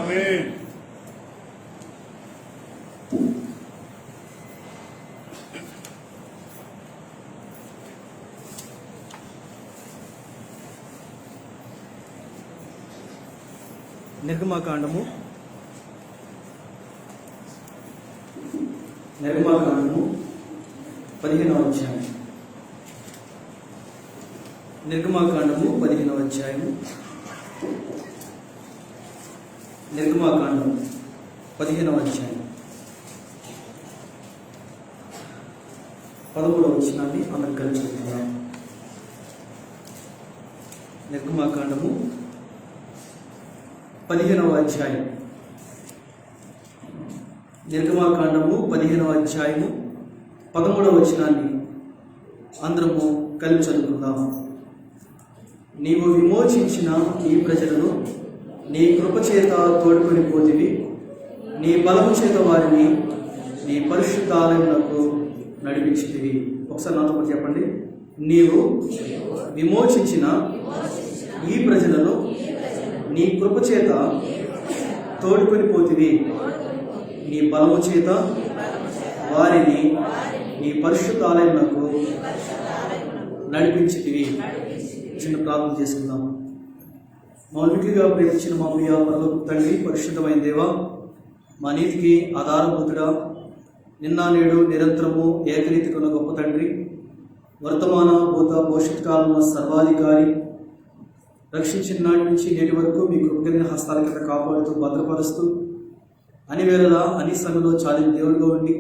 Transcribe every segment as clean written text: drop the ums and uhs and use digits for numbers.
ఆమేన్. నిర్గమాకాండము 15వ అధ్యాయం. నిర్గమాకాండము 15వ అధ్యాయము. నిర్గమాకాండం 15వ అధ్యాయం 13వ వచనాన్ని అందరం కలిసి చదువుకుందాం. నిర్గమాకాండము 15వ అధ్యాయం. నిర్గమాకాండము 15వ అధ్యాయము 13వ వచనాన్ని అందరము కలిసి చదువుకుందాం. నీవు విమోచించిన ఈ ప్రజలను నీ కృపచేత తోడుకొని పోతివి, నీ బలము చేత వారిని నీ పరిశుద్ధాలయమునకు నడిపించితివి. ఒకసారి నాతో పాటు చెప్పండి. నీవు విమోచించిన ఈ ప్రజలను నీ కృపచేత తోడుకొని పోతివి, నీ బలము చేత వారిని నీ పరిశుద్ధాలయమునకు నడిపించితివి. చిన్న ప్రార్థన చేసుకుందాం. మౌలికగా ప్రేమించిన మా ప్రియ పరలోక తండ్రి, పరిశుద్ధమైన దేవా, మా నీతికి ఆధారభూతుడా, నిన్న నేడు నిరంతరము ఏకరీతిగా ఉన్న గొప్ప తండ్రి, వర్తమాన భూత భవిష్యత్ కాలంలో సర్వాధికారి, రక్షించిన నాటి నుంచి నేటి వరకు మీ కృపగలిగిన హస్తాల కింద కాపాడుతూ భద్రపరుస్తూ అన్ని వేళలా అన్ని సమయంలో చాలిన దేవుడిగా ఉండి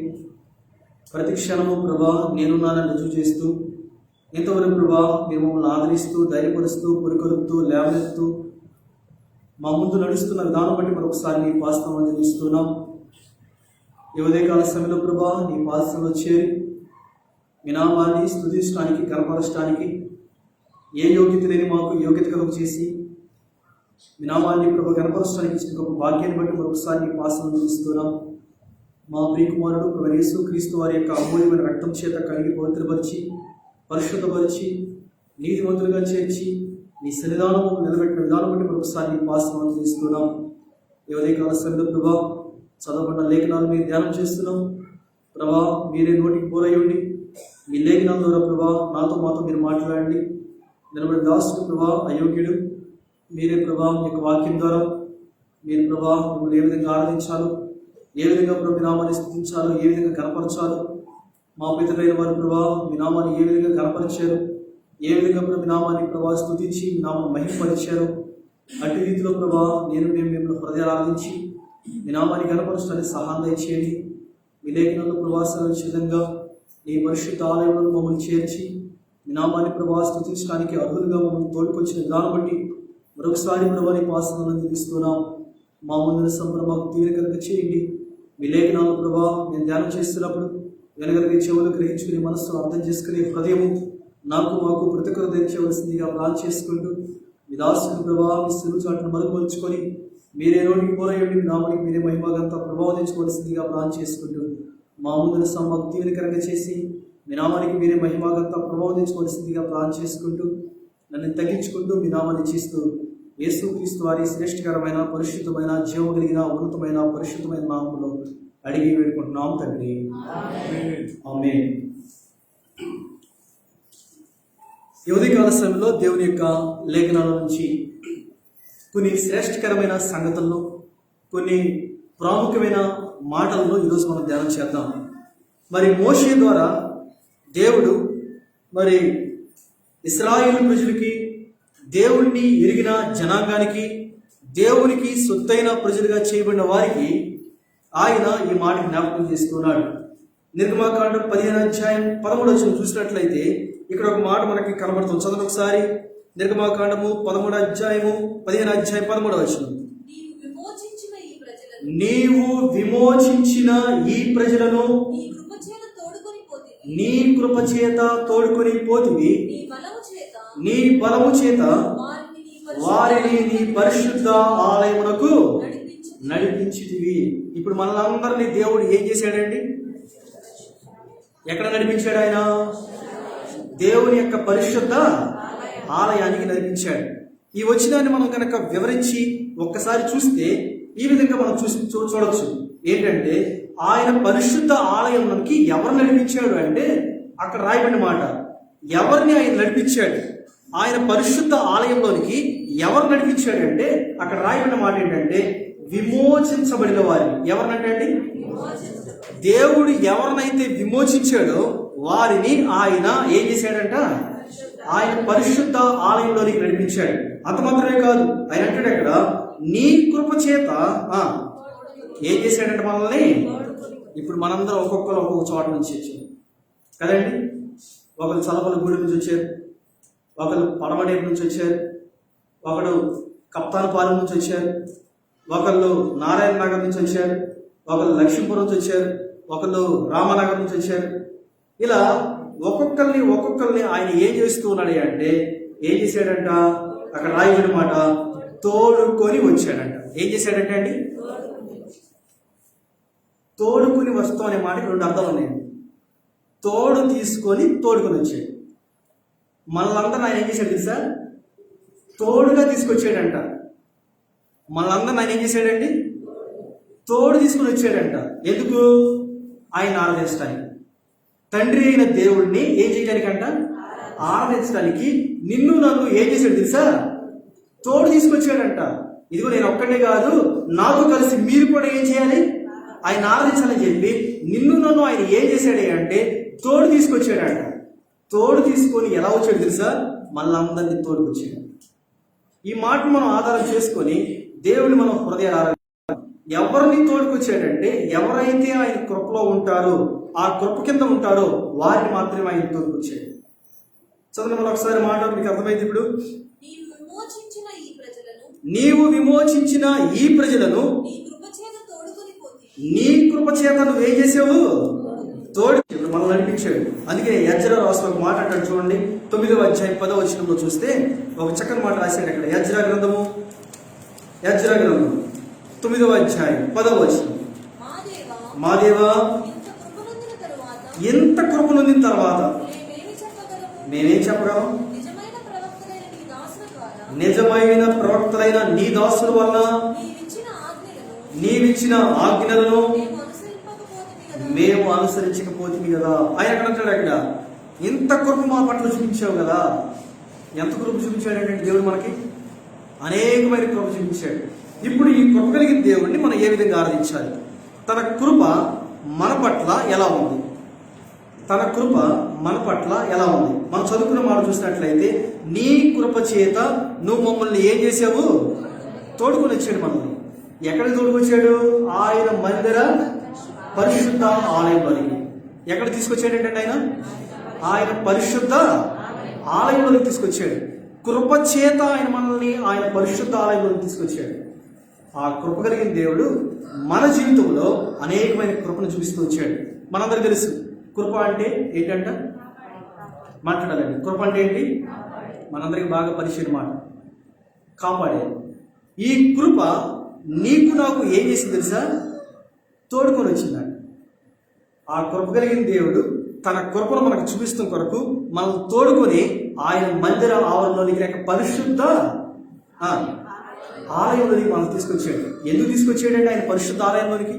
ప్రతి క్షణము ప్రభా నేనున్నానని రుజువు చేస్తూ ఇంతవరకు ప్రభా మీరు మమ్మల్ని ఆదరిస్తూ ధైర్యపరుస్తూ పురికొలుపుతూ లేవనెత్తూ మా ముందు నడుస్తున్న విధానం బట్టి మరొకసారి నీ పాస్తం అందిస్తున్నాం. ఈ ఉదయకాల సమయంలో ప్రభా నీ పాస్తంలో చేరి మీ నామాన్ని స్తుతించడానికి కనపరచడానికి ఏ యోగ్యత లేని మాకు యోగ్యత కలుగు చేసి మీ నామాన్ని ప్రభు కనపరచడానికి ఇచ్చిన గొప్ప భాగ్యాన్ని బట్టి మరొకసారి నీ పాస్తం అందిస్తున్నాం. మా ప్రియకుమారుడు ప్రభు యేసు క్రీస్తు వారి యొక్క అమూల్యమైన రక్తం చేత కడిగి పవిత్రపరిచి పరిశుద్ధపరిచి నీతివంతులుగా చేర్చి నీ సన్నిధానము నిలబెట్టిన విధానం బట్టి మరొకసారి నీ పాస్తం అందిస్తున్నాం. ఈ ఉదయకాల సమయంలో ప్రభా చదవబడిన లేఖనాలు మీరు ధ్యానం చేస్తున్నాం. ప్రభా మీరే నోటికి పోరయ్యండి. మీ లేఖనాల ద్వారా ప్రభా మాతో మీరు మాట్లాడండి. నిలబడి దాసుడు ప్రభా అయోగ్యుడు, మీరే ప్రభా మీ యొక్క వాక్యం ద్వారా మీరు ప్రభా మిమ్మల్ని ఏ విధంగా ఆరాధించాలో, ఏ విధంగా ప్రభు మీ నామాన్ని స్తుతించాలో, ఏ విధంగా కనపరచాలో, మా పితరులైన వారు ప్రభా మీ నామాన్ని ఏ విధంగా కనపరిచారు, ఏ విధంగా ప్రభు మీ నామాన్ని ప్రభా స్తుతించి మీ నామాన్ని మహిమపరిచారు, అటు రీతిలో ప్రభా మేము మిమ్మల్ని హృదయాలు ఆరాధించి మీ నామాన్ని కనపరచడానికి సహాయం దయచేయండి. మీ లేఖనంలో ప్రభాసాల విధంగా నీ పరిశుద్ధ ఆలయంలో మమ్మల్ని చేర్చి మీ నామాన్ని ప్రభా స్తుతించడానికి అర్హులుగా మమ్మల్ని తోడుకొచ్చిన విధానం బట్టి మరొకసారి ప్రభా నీ పాసనలను అందిస్తున్నాం. మా ముందున సంపూర్ణ మాకు దీవెన కనుక చేయండి. మీ లేఖనాలు ప్రభా మేము ధ్యానం చేస్తున్నప్పుడు వెనగలిగే చెవులు గ్రహించుకుని మనస్సును అర్థం చేసుకునే హృదయము మాకు ప్రతి ఒక్కరు ధరించవలసిందిగా ప్లాన్ చేసుకుంటూ మీ దాసుని ప్రభా మీ సిలువ చాటును మరుగుపరుచుకొని మీరే నోటికి పోరయ్యండి. మీ నామానికి మీరే మహిమగంతా ప్రభావం తెచ్చుకోవాల్సిందిగా ప్లాన్ చేసుకుంటూ మా ముందున మాకు దీవెన కనుక చేసి మీ నామానికి మీరే మహిమగంతా ప్రభావం తెచ్చుకోవాల్సిందిగా ప్లాన్ చేసుకుంటూ నన్ను తగ్గించుకుంటూ మీ నామాన్ని ఇచ్చిస్తూ యేసు క్రీస్తు వారి శ్రేష్ఠకరమైన పరిశుద్ధమైన జీవం కలిగిన ఉన్నతమైన పరిశుద్ధమైన నామములో అడిగి వేడుకుంటున్నాం తండ్రి. ఆమేన్. ఈ ఉదయకాల సమయంలో దేవుని యొక్క లేఖనాల నుంచి కొన్ని శ్రేష్ఠకరమైన సంగతులను, కొన్ని ప్రాముఖ్యమైన మాటలను ఈరోజు మనం ధ్యానం చేద్దాం. మరి మోషే ద్వారా దేవుడు మరి ఇశ్రాయేలు ప్రజలకి, దేవుణ్ణి ఎరిగిన జనాంగానికి, దేవునికి సొత్తైన ప్రజలుగా చేయబడిన వారికి ఆయన ఈ మాట జ్ఞాపకం చేస్తున్నాడు. నిర్గమాకాండం 15వ అధ్యాయం 13వ వచనం చూసినట్లయితే ఇక్కడ ఒక మాట మనకి కనబడుతుంది. చదువు ఒకసారి. నిర్గమాకాండము 15వ అధ్యాయము 13వ వచనం. నీవు విమోచించిన ఈ ప్రజలను నీ కృపచేత తోడుకొని పోతివి, నీ బలము చేత వారిని నీ పరిశుద్ధ ఆలయమునకు నడిపించితివి. ఇప్పుడు మనలందరినీ దేవుడు ఏం చేశాడండి? ఎక్కడ నడిపించాడు? ఆయన దేవుని యొక్క పరిశుద్ధ ఆలయానికి నడిపించాడు. ఈ వచనాన్ని మనం కనుక వివరించి ఒక్కసారి చూస్తే ఈ విధంగా మనం చూడొచ్చు. ఏంటంటే ఆయన పరిశుద్ధ ఆలయంలోకి ఎవరు నడిపించాడు అంటే అక్కడ రాయబడిన మాట, ఎవరిని ఆయన నడిపించాడు. ఆయన పరిశుద్ధ ఆలయంలోనికి ఎవరు నడిపించాడంటే అక్కడ రాయబడిన మాట ఏంటంటే విమోచించబడిన వారిని. ఎవరినంటే దేవుడు ఎవరినైతే విమోచించాడో వారిని ఆయన ఏం చేశాడంట, ఆయన పరిశుద్ధ ఆలయంలోనికి నడిపించాడు. అంత మాత్రమే కాదు, ఆయన అంటాడు అక్కడ నీ కృప చేత ఏం చేశాడంటే మనల్ని. ఇప్పుడు మనందరం ఒక్కొక్కరు ఒక్కొక్క చోట నుంచి వచ్చారు కదండి. ఒకరు చలపల గూడి నుంచి వచ్చారు, ఒకరు పడమడేపు నుంచి వచ్చారు, ఒకడు కప్తానపాలెం నుంచి వచ్చారు, ఒకళ్ళు నారాయణ నగర్ నుంచి వచ్చారు, ఒకళ్ళు లక్ష్మీపురం నుంచి వచ్చారు, ఒకళ్ళు రామనగర్ నుంచి వచ్చారు. ఇలా ఒక్కొక్కరిని ఆయన ఏం చేస్తూ ఉన్నాడు అంటే ఏం చేశాడంట, అక్కడ రాయబడిన మాట తోడుకొని వచ్చాడంట. ఏం చేశాడంటే అండి, తోడుకొని వస్తాం అనే మాటకి రెండు అర్థాలు ఉన్నాయండి. తోడు తీసుకొని తోడుకొని వచ్చాడు. మనలందరూ ఆయన ఏం చేశాడు తెలుసా, తోడుగా తీసుకొచ్చాడంట. మనలందరూ ఆయన ఏం చేశాడండి, తోడు తీసుకుని వచ్చాడంట. ఎందుకు, ఆయన ఆరాధించడానికి. తండ్రి అయిన దేవుడిని ఏం చేయడానికంట, ఆరాధించడానికి. నిన్ను నన్ను ఏం చేశాడు తెలుసా, తోడు తీసుకొచ్చాడంట. ఇదిగో నేను ఒక్కడే కాదు, నాతో కలిసి మీరు కూడా ఏం చేయాలి, ఆయన ఆరాధించాలని చెప్పి నిన్ను నన్ను ఆయన ఏం చేశాడు అంటే తోడు తీసుకొచ్చాడంట. తోడు తీసుకొని ఎలా వచ్చాడు తెలుసా, మళ్ళందరినీ తోడుకొచ్చాడు. ఈ మాటను మనం ఆధారం చేసుకొని దేవుని మనం హృదయాలు ఎవరిని తోడుకొచ్చాడంటే ఎవరైతే ఆయన కృపలో ఉంటారో, ఆ కృప కింద ఉంటారో వారిని మాత్రమే ఆయన తోడుకొచ్చాడు. చదువు మనం ఒకసారి మాట మీకు అర్థమైంది. ఇప్పుడు నీవు విమోచించిన ఈ ప్రజలను నీ కృప చేత నువ్వు ఏం చేసావు, తోడు మనం నడిపించాడు. అందుకే యజ్రా రాసిన ఒక మాట అంటాడు చూడండి, 9వ అధ్యాయం 10వ వచనంలో చూస్తే ఒక చక్కని మాట రాశాడు అక్కడ. యజ్రా గ్రంథం 9వ అధ్యాయం 10వ వచనం, మా దేవా ఎంత కృప నొందిన తర్వాత మేమేం చెప్పగలం, నిజమైన ప్రవక్తలైన నీ దాసుల వలన నీవిచ్చిన ఆజ్ఞలను మేము అనుసరించకపోతుంది కదా. ఆయన అక్కడ అంటాడు, అక్కడ ఇంత కృప మా పట్ల చూపించావు కదా. ఎంత కృప చూపించాడంటే దేవుడు మనకి అనేకమైన కృప చూపించాడు. ఇప్పుడు ఈ కృప కలిగిన దేవుడిని మనం ఏ విధంగా ఆరాధించాలి, తన కృప మన పట్ల ఎలా ఉంది, తన కృప మన పట్ల ఎలా ఉంది. మనం చదువుకున్న మాట చూసినట్లయితే నీ కృప చేత నువ్వు మమ్మల్ని ఏం చేసావు, తోడుకొని వచ్చాడు. మనల్ని ఎక్కడికి తోడుకొచ్చాడు, ఆయన మందిర పరిశుద్ధ ఆలయంలోనికి. ఎక్కడ తీసుకొచ్చాడంటే ఆయన పరిశుద్ధ ఆలయంలోకి తీసుకొచ్చాడు. కృప చేత ఆయన మనల్ని ఆయన పరిశుద్ధ ఆలయంలోకి తీసుకొచ్చాడు. ఆ కృప కలిగిన దేవుడు మన జీవితంలో అనేకమైన కృపను చూపిస్తూ వచ్చాడు. మనందరికీ తెలుసు కృప అంటే ఏంటంట, మాట్లాడాలండి. కృప అంటే ఏంటి, మనందరికీ బాగా పరిచయం మాట, కాపాడేది. ఈ కృప నీకు నాకు ఏం చేసింది తెలుసా, తోడుకొని వచ్చిందండి. ఆ కృప కలిగిన దేవుడు తన కృపను మనకు చూపిస్తున్న కొరకు మనం తోడుకొని ఆయన మందిర ఆవరణలోనికి లేక పరిశుద్ధ ఆలయంలోనికి మనం తీసుకొచ్చాడు. ఎందుకు తీసుకొచ్చాడంటే ఆయన పరిశుద్ధ ఆలయంలోనికి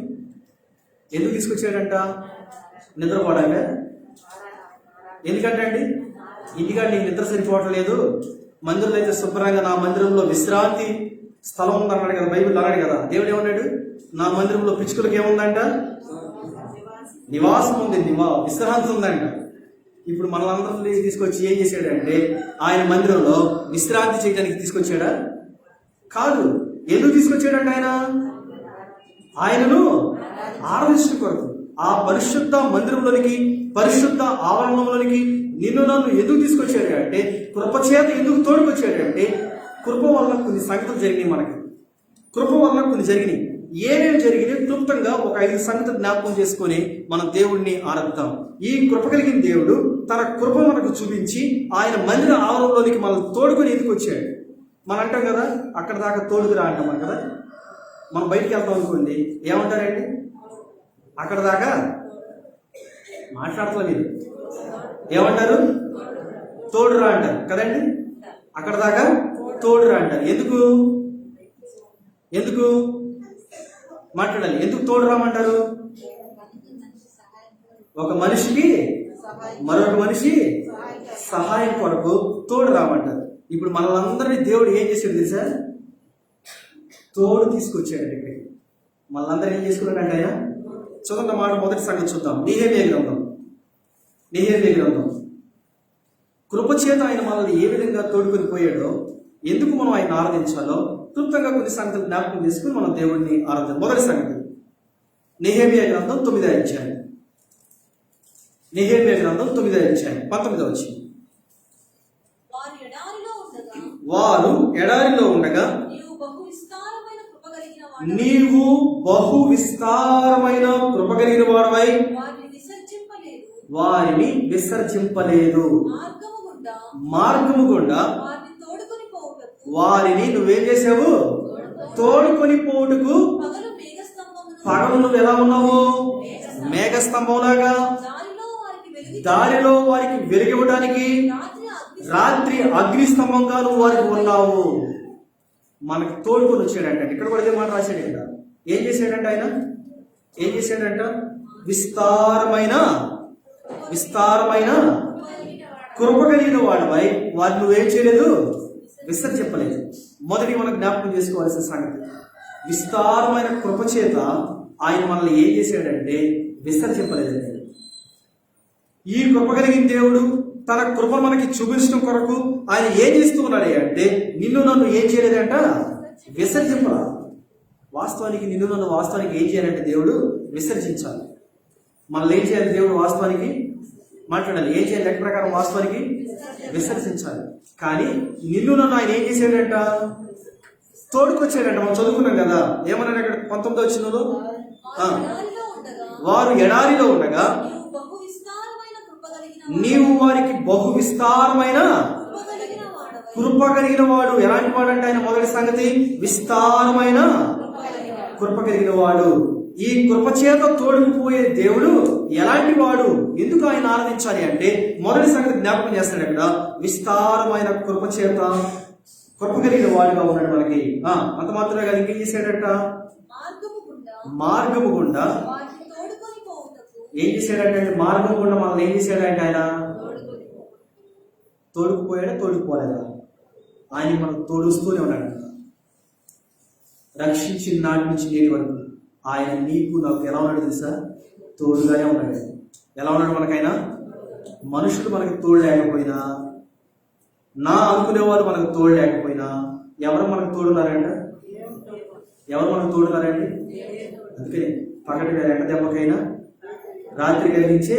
ఎందుకు తీసుకొచ్చాడంట, నిద్రపోవడాగా. ఎందుకంటే అండి, ఇంటికాడ నీకు నిద్ర సరిపోవట్లేదు, మందిరంలో అయితే శుభ్రంగా నా మందిరంలో విశ్రాంతి స్థలం ఉందన్నాడు కదా, బైబిల్ అన్నాడు కదా. దేవుడు ఏమన్నాడు, నా మందిరంలో పిచ్చుకలకు ఏముందంట, నివాసం ఉంది, విశ్రాంతి ఉందంట. ఇప్పుడు మనలందరినీ తీసుకొచ్చి ఏం చేశాడంటే ఆయన మందిరంలో విశ్రాంతి చేయడానికి తీసుకొచ్చాడా, కాదు. ఎందుకు తీసుకొచ్చాడంటే ఆయనను ఆరాధించడం కొరకు ఆ పరిశుద్ధ మందిరంలోనికి పరిశుద్ధ ఆవరణంలోనికి నిన్ను నన్ను ఎందుకు తీసుకొచ్చాడు అంటే కృపచేత ఎందుకు తోడుకొచ్చాడు అంటే కృప వల్ల కొన్ని సంగతులు జరిగినాయి. మనకి కృప వల్ల కొన్ని జరిగినాయి. ఏమేమి జరిగినాయి క్లుప్తంగా ఒక 5 సంగతులు జ్ఞాపకం చేసుకొని మనం దేవుడిని ఆరాధిద్దాం. ఈ కృప కలిగిన దేవుడు తన కృప మనకు చూపించి ఆయన మందిర ఆవరణలోనికి మనం తోడుకొని ఎందుకు వచ్చాడు. మనం అంటాం కదా, అక్కడ దాకా తోడుకురా అంటాం కదా. మనం బయటికి వెళ్తాం అనుకోండి, ఏమంటారండి, అక్కడ దాకా మాట్లాడతాం, మీరు ఏమంటారు, తోడురా అంటారు కదండి. అక్కడ దాకా తోడురా అంటారు. ఎందుకు మాట్లాడాలి. ఎందుకు తోడు రామంటారు? ఒక మనిషికి మరొక మనిషి సహాయం కొరకు తోడు రామంటారు. ఇప్పుడు మనల్ని దేవుడు ఏం చేశాడు తెలుసా? తోడు తీసుకొచ్చాడు ఇక్కడికి. మనల్ని ఏం చేసుకున్నాడంటే ఆయన చదువున్న మాట మొదటి సంగతి చూద్దాం. నెహెమ్యా గ్రంథం. కృపచేత ఆయన మనల్ని ఏ విధంగా తోడుకొని పోయాడో, ఎందుకు మనం ఆయన ఆరాధించాలో క్లుప్తంగా కొన్ని సంగతులు జ్ఞాపకం చేసుకుని మనం దేవుడిని ఆరాధించాలి. మొదటి సంగతి నెహెమ్యా గ్రంథం 9వ అధ్యాయం. నెహెమ్యా గ్రంథం 9వ అధ్యాయం 19వ వచనం. వారు ఎడారిలో ఉండగా నీవు బహు విస్తారమైన కృప కలిగిన వాడవై వారిని విసర్జింపలేదు. మార్గము గుండా వారిని నువ్వేం చేసావు? తోడుకొని పోటుకు. పగలు నువ్వు ఎలా ఉన్నావు? మేఘస్తంభంలాగా. దారిలో వారికి వెలిగివ్వడానికి రాత్రి అగ్నిస్తంభంగా నువ్వు వారికి ఉన్నావు. మనకి తోడుకొని వచ్చాడంట. ఇక్కడ కూడా ఇదే మాట రాశాడంట. ఏం చేశాడంట ఆయన? ఏం చేశాడంట? విస్తారమైన కృప కలిగిన వాడివై వారిని నువ్వేం చేయలేదు? విసర్జింపలేదు. మొదటి మనం జ్ఞాపకం చేసుకోవాల్సిన సంగతి, విస్తారమైన కృప చేత ఆయన మనల్ని ఏం చేశాడంటే విసర్జింపలేదండి. ఈ కృప కలిగిన దేవుడు తన కృప మనకి చూపించడం కొరకు ఆయన ఏం చేస్తూ ఉన్నాడు అంటే నిన్ను నన్ను ఏం చేయలేదంట? విసర్జింపరా. వాస్తవానికి నిన్ను నన్ను వాస్తవానికి ఏం చేయాలంటే దేవుడు విసర్జించాలి. మనల్ని ఏం చేయాలి? దేవుడు వాస్తవానికి మాట్లాడాలి. ఏం చేయాలి? లెక్క ప్రకారం వాస్తవానికి విసర్జించాలి. కానీ నిన్ను నన్ను ఆయన ఏం చేశాడంట? తోడుకొచ్చాడంట. మనం చదువుకున్నాం కదా, ఏమన్నాడు అక్కడ 19వ వచనంలో? వారు ఎడారిలో ఉండగా నీవు వారికి బహు విస్తారమైన కృప కలిగిన వాడు. ఎలాంటి వాడు అంటే ఆయన మొదటి సంగతి విస్తారమైన కృప కలిగిన వాడు. ఈ కృప చేత తోడుకుపోయే దేవుడు ఎలాంటి వాడు? ఎందుకు ఆయన ఆరాధించాలి అంటే మొదటి సంగతి జ్ఞాపకం చేస్తాడు అక్కడ. విస్తారమైన కృప చేత కృప కలిగిన వాడుగా ఉన్నాడు మనకి. అంత మాత్రమే కాదు, ఇంకేం చేశాడట? మార్గము గుండా ఏం చేశాడంటే మార్గం గుండా మనల్ని ఏం చేశాడంటే ఆయన తోడుకుపోయాడా? తోడుకుపోలేదా? ఆయన మనకు తోడుస్తూనే ఉన్నాడు. రక్షించిన నాటి నుంచి నేటి వరకు ఆయన నీకు నాకు ఎలా ఉన్నాడు తెలుసా? తోడుగానే ఉన్నాడు. ఎలా ఉన్నాడు మనకైనా? మనుషులు మనకి తోడు లేకపోయినా, నా అనుకునేవారు మనకు తోడు లేకపోయినా, ఎవరు మనకు తోడున్నారంట? ఎవరు మనకు తోడున్నారండి? అందుకని పగటి ఎండ దెబ్బకైనా రాత్రి కలిగించే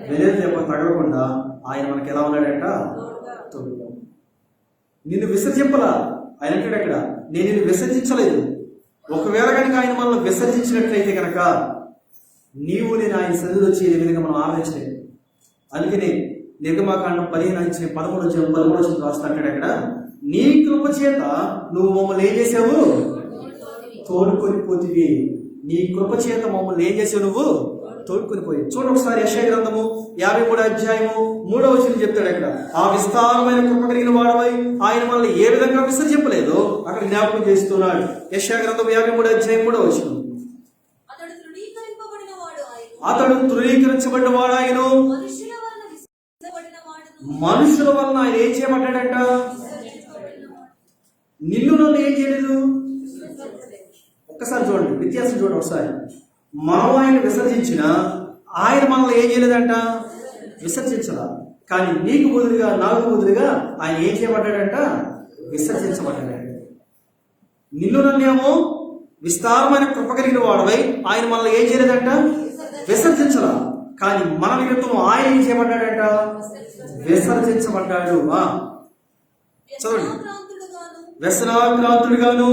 వెలుగు దెబ్బ తగలకుండా ఆయన మనకి ఎలా ఉన్నాడంట? తోడుగా. నిన్ను విసర్జింపలా. ఆయన అంటాడు అక్కడ, నేను నిన్ను విసర్జించలేదు. ఒకవేళ కనుక ఆయన మనల్ని విసర్జించినట్లయితే కనుక నీవు నేను ఆయన సన్నిధిలో వచ్చే విధంగా మనం ఆలోచించలేదు. అందుకని నిర్గమాకాండం 13 రాస్తా అంటాడు అక్కడ, నీ కృప చేత నువ్వు మమ్మల్ని ఏం చేసావు? తోడుకొని పోతివి. నీ కృప చేత మమ్మల్ని ఏం చేసావు? నువ్వు తోడుకొని పోయి. చూడండి ఒకసారి యెషయా గ్రంథము 53వ అధ్యాయము 3వ వచనం చెప్తాడు అక్కడ. ఆ విస్తారమైన కృప కలిగిన వాడవై ఆయన మనల్ని ఏ విధంగా విసర్జింపలేదో అక్కడ జ్ఞాపకం చేస్తున్నాడు. యెషయా గ్రంథం 53వ అధ్యాయం 3వ వచనం. అతడు తృణీకరించబడిన వాడాయను. మనుషుల వలన ఆయన ఏం చేయబడ్డాడంట? నిన్ను నన్ను ఏం చేయలేదు. ఒక్కసారి చూడండి, వ్యత్యాసం చూడండి ఒకసారి. మనం ఆయన విసర్జించిన ఆయన మనల్ని ఏం చేయలేదంట? విసర్జించరా. కానీ నీకు బదులుగా నాకు బదులుగా ఆయన ఏం చేయబడ్డాడంట? విసర్జించబడ్డాడంట. నిన్ను నన్నేమో విస్తారమైన కృప కలిగిన వాడవై ఆయన మనల్ని ఏం చేయలేదంట? విసర్జించరా. కానీ మన నిమిత్తం ఆయన ఏం చేయబడ్డాడంట? విసర్జించబడ్డాడు. చదవండి. వ్యసనాక్రాంతుడుగాను,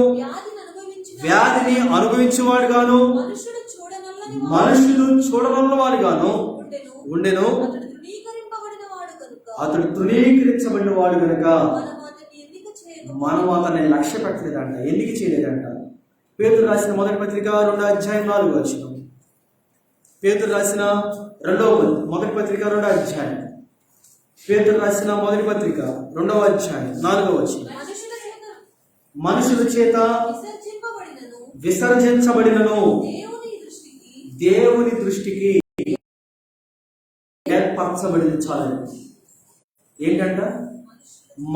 వ్యాధిని అనుభవించేవాడుగాను, మనుషులు చూడవలన వాడుగాను ఉండెను. అతడు తృణీకరించబడిన వాడు కనుక మనం అతన్ని లక్ష్య పెట్టలేదంట, ఎన్నిక చేయలేదంట. పేతురు రాసిన మొదటి పత్రిక 2వ అధ్యాయం 4వ వచనం. పేతురు రాసిన మొదటి పత్రిక 2వ అధ్యాయం. పేతురు రాసిన మొదటి పత్రిక 2వ అధ్యాయం 4వ వచనం. మనుషుల చేత విసర్జించబడినను దేవుని దృష్టికి ఏర్పరచబడింది. చాలు. ఏంటంట?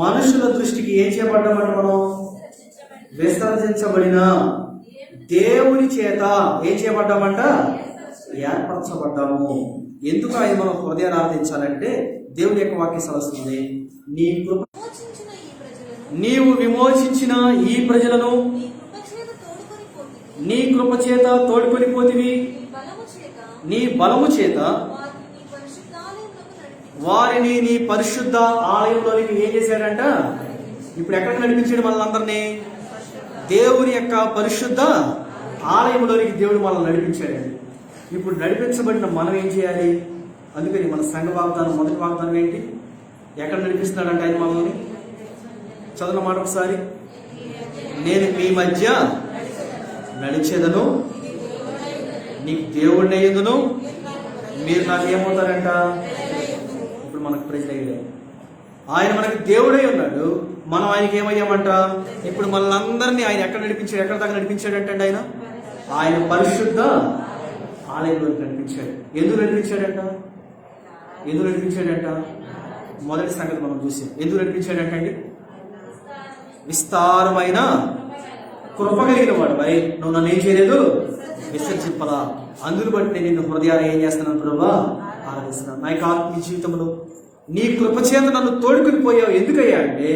మనుషుల దృష్టికి ఏం చేయబడ్డామంట? మనం విసర్జించబడిన దేవుని చేత ఏం చేయబడ్డామంట? ఏర్పరచబడ్డాము. ఎందుకు ఆయన మనం హృదయాన్ని ఆరాధించాలంటే దేవుని యొక్క వాక్యం సలస్తుంది, నీవు విమోచించిన ఈ ప్రజలను నీ కృప చేత తోడుకొని పోతివి, నీ బలము చేత వారిని నీ పరిశుద్ధ ఆలయంలోనికి ఏం చేశాడంట? ఇప్పుడు ఎక్కడికి నడిపించాడు మనల్ని? దేవుని యొక్క పరిశుద్ధ ఆలయంలోనికి దేవుడు మనల్ని నడిపించాడు. ఇప్పుడు నడిపించబడిన మనం ఏం చేయాలి? అందుకని మన సంఘ వాగ్దానం, మొదటి వాగ్దానం ఏంటి? ఎక్కడ నడిపిస్తున్నాడంటే ఆయన మనల్ని? చదువు మాట ఒకసారి. నేను మీ మధ్య నడిచేదను, నీకు దేవుడిని అయ్యేదను, మీరు నాకు ఏమవుతారంట? ఇప్పుడు మనకు ప్రజలయ్యాడు. ఆయన మనకి దేవుడై ఉన్నాడు, మనం ఆయనకి ఏమయ్యామంట? ఇప్పుడు మనల్ని ఆయన ఎక్కడ నడిపించాడు? ఎక్కడ దాకా నడిపించాడంటే ఆయన పరిశుద్ధ ఆలయంలోకి నడిపించాడు. ఎందుకు నడిపించాడంట? మొదటి సంగతి మనం చూసాం. ఎందుకు నడిపించాడంట అండి? విస్తారమైన కృప కలిగిన వాడు. నువ్వు నన్ను ఏం చేయలేదు? విసర్జింపలా. అందును బట్టి నేను నిన్ను హృదయాలు ఏం చేస్తున్నాను ప్రభువా? ఆరాధిస్తున్నాను. నా యొక్క ఆత్మీయ జీవితంలో నీ కృపచేత నన్ను తోడుకుని పోయావు. ఎందుకయ్యా అంటే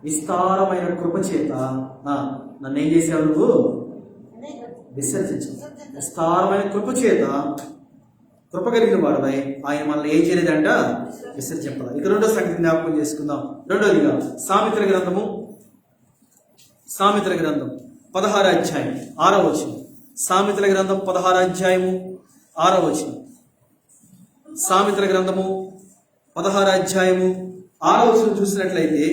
విస్తారమైన కృపచేత నన్ను ఏం చేసావు? నువ్వు విసర్జించు. విస్తారమైన కృపచేత కృప కలిగిన వాడుపై ఆయన మనల్ని ఏం చేయలేదంట? విసర్జింపాలి. ఇక రెండో సంగతి జ్ఞాపకం చేసుకుందాం. రెండోదిగా సామెతల గ్రంథం 16వ అధ్యాయం 6వ వచనం. సామెతల గ్రంథం 16వ అధ్యాయము 6వ వచనం. సామెతల గ్రంథము 16వ అధ్యాయము 6వ వచనం చూసినట్లయితే,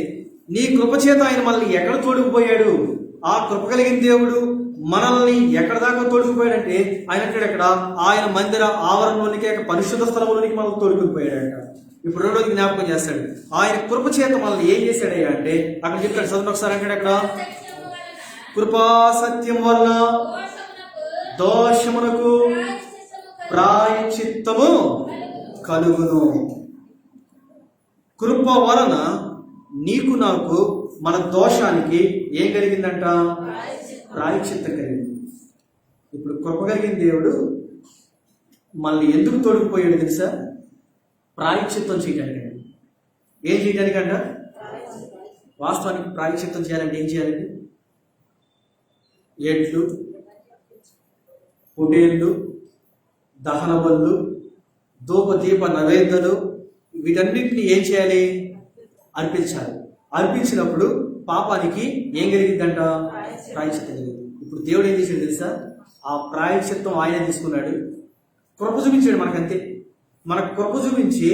నీ కృపచేత ఆయన మనల్ని ఎక్కడ తోడుకుపోయాడు? ఆ కృప కలిగిన దేవుడు మనల్ని ఎక్కడ దాకా తోడుకుపోయాడంటే ఆయన ఎక్కడ? ఆయన మందిర ఆవరణలోనికి, పరిశుద్ధ స్థలంలోనికి మనల్ని తోడుకుపోయాడంట. ఇప్పుడు రెండోది జ్ఞాపకం చేస్తాడు. ఆయన కృప చేత మనల్ని ఏం చేశాడయ్యా అంటే అక్కడ చెప్తాడు. చదువు ఒకసారి. అంటే అక్కడ కృపా సత్యం వలన దోషమునకు ప్రాయశ్చిత్తము కలుగును. కృప వలన నీకు నాకు మన దోషానికి ఏం కలిగిందంట? ప్రాయశ్చిత్తం కలిగింది. ఇప్పుడు కృప కలిగిన దేవుడు మనల్ని ఎందుకు తోడుకుపోయాడు తెలుసా? ప్రాయశ్చిత్తం చేయడానికి. ఏం చేయడానికంట? వాస్తవానికి ప్రాయశ్చిత్తం చేయాలంటే ఏం చేయాలండి? ఎడ్లు, పొటేళ్ళు, దహన బలులు, ధూపదీప నైవేద్యాలు, వీటన్నింటినీ ఏం చేయాలి? అర్పించాలి. అర్పించినప్పుడు పాపానికి ఏం కలిగిందంట? ప్రాయశ్చిత్తం కలిగింది. ఇప్పుడు దేవుడు ఏం చేశాడు తెలుసా? ఆ ప్రాయశ్చిత్తం ఆయన తీసుకున్నాడు, కృప చూపించాడు మనకంతే. మన కృప చూపించి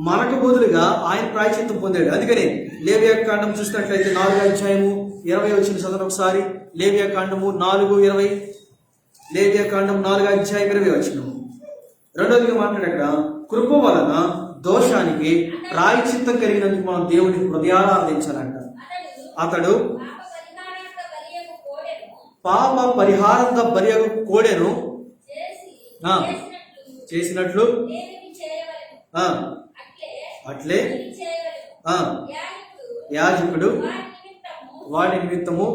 మనకు బదులుగా ఆయన ప్రాయశ్చిత్తం పొందాడు. అందుకనే లేవియా కాండం చూసినట్లయితే 4వ అధ్యాయము 20 వచ్చిన చదువు ఒకసారి. లేవియా కాండము 4:20. లేవియా కాండం 4వ అధ్యాయం 20 వచ్చిన. రెండోదిగా మాట్లాడక కృప వలన దోషానికి ప్రాయశ్చిత్తం కలిగినందుకు మనం దేవుడిని హృదయారాధించాలంట. అతడు పాప పరిహారంత బరియగు కోడెను చేసినట్లు అట్లే యాజకుడు వాడి నిమిత్తము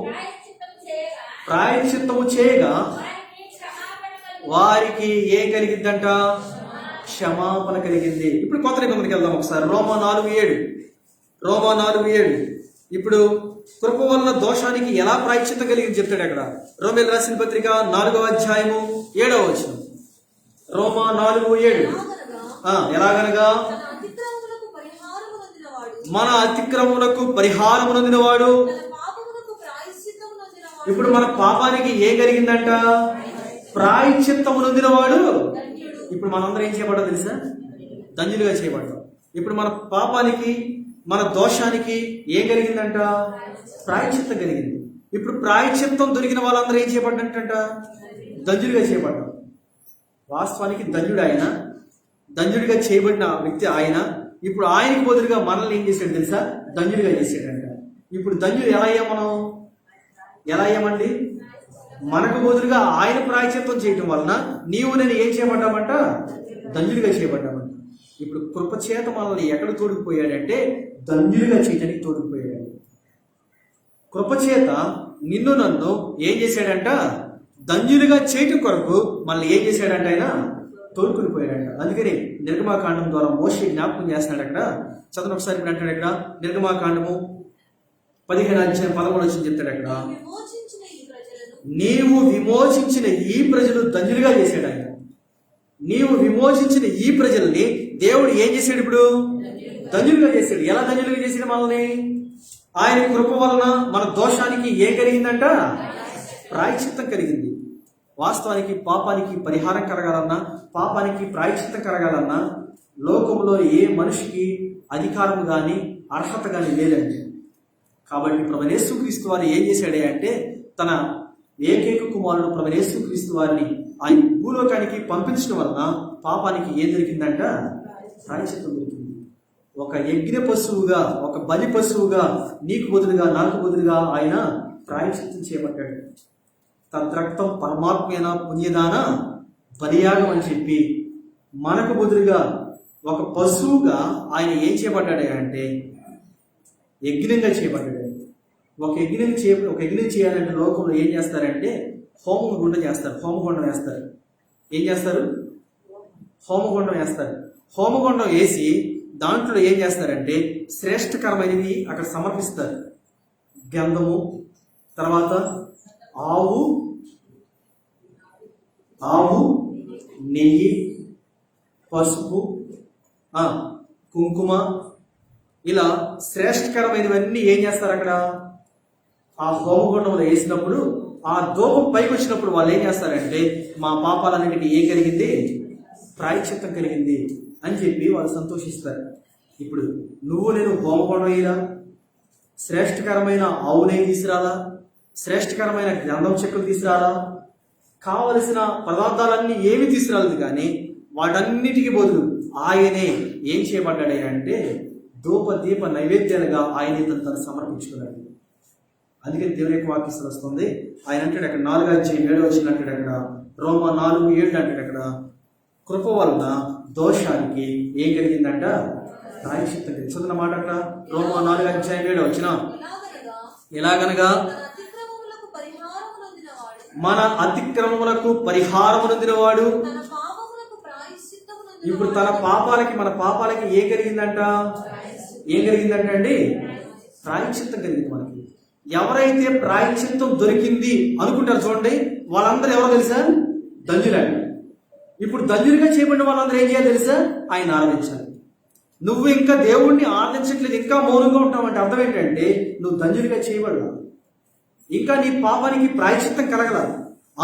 ప్రాయశ్చిత్తము చేయగా వారికి ఏం కలిగిందంట? క్షమాపణ కలిగింది. ఇప్పుడు కొత్త నిబంధనకి వెళ్దాం ఒకసారి. రోమా 4:7. ఇప్పుడు కృప వలన దోషానికి ఎలా ప్రాయశ్చిత్తం కలిగింది చెప్తాడు అక్కడ. రోమేలు రాసిన పత్రిక 4వ అధ్యాయము 7వ వచనం. రోమా 4:7. ఎలాగనగా మన అతిక్రమములకు పరిహారము నొందినవాడు. ఇప్పుడు మన పాపానికి ఏం కలిగిందంట? ప్రాయశ్చిత్తము నొందినవాడు. ఇప్పుడు మనందరం ఏం చేయబడ్డాం తెలుసా? ధన్యులుగా చేయబడ్డాం. ఇప్పుడు మన పాపానికి, మన దోషానికి ఏం కలిగిందంట? ప్రాయశ్చిత్తం కలిగింది. ఇప్పుడు ప్రాయశ్చిత్తం దొరికిన వాళ్ళందరూ ఏం చేయబడ్డంట? ధన్యులుగా చేయబడ్డాం. వాస్తవానికి ధన్యుడు ఆయన, ధన్యుడిగా చేయబడిన వ్యక్తి ఆయన. ఇప్పుడు ఆయనకు బదులుగా మనల్ని ఏం చేశాడు తెలుసా? ధన్యుడిగా చేశాడంట. ఇప్పుడు ధన్యుడు ఎలా అయ్యా మనం? ఎలా అయ్యామండి? మనకు బదులుగా ఆయన ప్రాయశ్చిత్తం చేయటం వలన నీవు నేను ఏం చేయబడ్డామంట? ధన్యులుగా చేయబడ్డామంట. ఇప్పుడు కృపచేత మనల్ని ఎక్కడ తోడుకుపోయాడంటే ధన్యులుగా చేయటానికి తోడుకుపోయాడు. కృపచేత నిన్ను నన్ను ఏం చేశాడంట? ధన్యులుగా చేయటం కొరకు మనల్ని ఏం చేశాడంట? ఆయన తోడుకుని పోయాడంట. అందుకని నిర్గమాకాండం ద్వారా మోషే జ్ఞాపకం చేస్తున్నాడు. అక్కడ చదువు ఒకసారి అంటాడు. అక్కడ నిర్గమాకాండము 15:13 చెప్తాడు. అక్కడ నీవు విమోచించిన ఈ ప్రజలు ధన్యులుగా చేశాడు ఆయన. నీవు విమోచించిన ఈ ప్రజల్ని దేవుడు ఏం చేశాడు? ఇప్పుడు ధన్యులుగా చేశాడు. ఎలా ధన్యులుగా చేశాడు మనల్ని? ఆయన కృప వలన మన దోషానికి ఏం కలిగిందంట? ప్రాయశ్చిత్తం కలిగింది. వాస్తవానికి పాపానికి పరిహారం కలగాలన్నా, పాపానికి ప్రాయశ్చిత్తం కలగాలన్నా లోకంలో ఏ మనిషికి అధికారం కానీ అర్హత కానీ లేదండి. కాబట్టి ప్రభువైన యేసుక్రీస్తు వారు ఏం చేశాడే అంటే తన ఏకైక కుమారుడు ప్రభువైన యేసుక్రీస్తు వారిని ఆయన భూలోకానికి పంపించడం వలన పాపానికి ఏం దొరికిందంట? ప్రాయశ్చిత్తం దొరికింది. ఒక యజ్ఞ పశువుగా, ఒక బలి పశువుగా నీకు బదులుగా నాకు బదులుగా ఆయన ప్రాయశ్చిత్తం చేయబడ్డాడు. తద్రక్తం పరమాత్మైన పుణ్యదాన బలియాగం అని చెప్పి మనకు బదులుగా ఒక పశువుగా ఆయన ఏం చేయబడ్డాడు అంటే యజ్ఞంగా చేయబడ్డాడు. ఒక యజ్ఞం చేయాలంటే లోకంలో ఏం చేస్తారంటే హోమగుండం చేస్తారు. హోమగుండం వేస్తారు. ఏం చేస్తారు? హోమగుండం వేస్తారు. హోమగుండం వేసి దాంట్లో ఏం చేస్తారంటే శ్రేష్టకరమైనవి అక్కడ సమర్పిస్తారు. గంధము, తర్వాత ఆవు నెయ్యి, పసుపు, కుంకుమ, ఇలా శ్రేష్టకరమైనవన్నీ ఏం చేస్తారు? అక్కడ ఆ హోమగుండంలో వేసినప్పుడు ఆ ధూపం పైకి వచ్చినప్పుడు వాళ్ళు ఏం చేస్తారంటే మా పాపాలన్నిటికీ ఏం కలిగింది? ప్రాయశ్చిత్తం కలిగింది అని చెప్పి వాళ్ళు సంతోషిస్తారు. ఇప్పుడు నువ్వు నేను హోమగుండం వేయరా, శ్రేష్టకరమైన ఆవు నెయ్యి తీసుకురాలా, శ్రేష్టకరమైన గంధం చెక్కలు తీసుకురాలా, కావలసిన పదార్థాలన్నీ ఏమి తీసుకురాలేదు. కానీ వాటన్నిటికీ బదులు ఆయనే ఏం చేయబడ్డాడే అంటే ధూప దీప నైవేద్యాలుగా ఆయనే తను సమర్పించుకున్నాడు. అందుకే దేవుని యొక్క వాక్యం వస్తుంది. ఆయన అంటాడు అక్కడ 4:7 అంటాడు. అక్కడ రోమా 4:7 అంటాడు. అక్కడ కృప వలన దోషానికి ఏం కలిగిందంట? ప్రాయశ్చిత్తం కలిగింది. చదువున్న మాట అక్కడ రోమా 4:7 ఎలాగనగా మన అతిక్రమములకు పరిహారము నొందినవాడు. ఇప్పుడు తన పాపాలకి మన పాపాలకి ఏం కలిగిందంట? ఏం కలిగిందంట అండి? ప్రాయశ్చిత్తం కలిగింది మనకి. ఎవరైతే ప్రాయశ్చిత్తం దొరికింది అనుకుంటారు చూడండి, వాళ్ళందరూ ఎవరో తెలుసా? ధన్యులండి. ఇప్పుడు ధన్యులుగా చేయబడిన వాళ్ళందరూ ఏం చేయాలి తెలుసా? ఆయన ఆరాధించాలి. నువ్వు ఇంకా దేవుణ్ణి ఆరాధించట్లేదు, ఇంకా మౌనంగా ఉంటావంటే అర్థం ఏంటంటే నువ్వు ధన్యులుగా చేయబడలా, ఇంకా నీ పాపానికి ప్రాయశ్చిత్తం కలగల.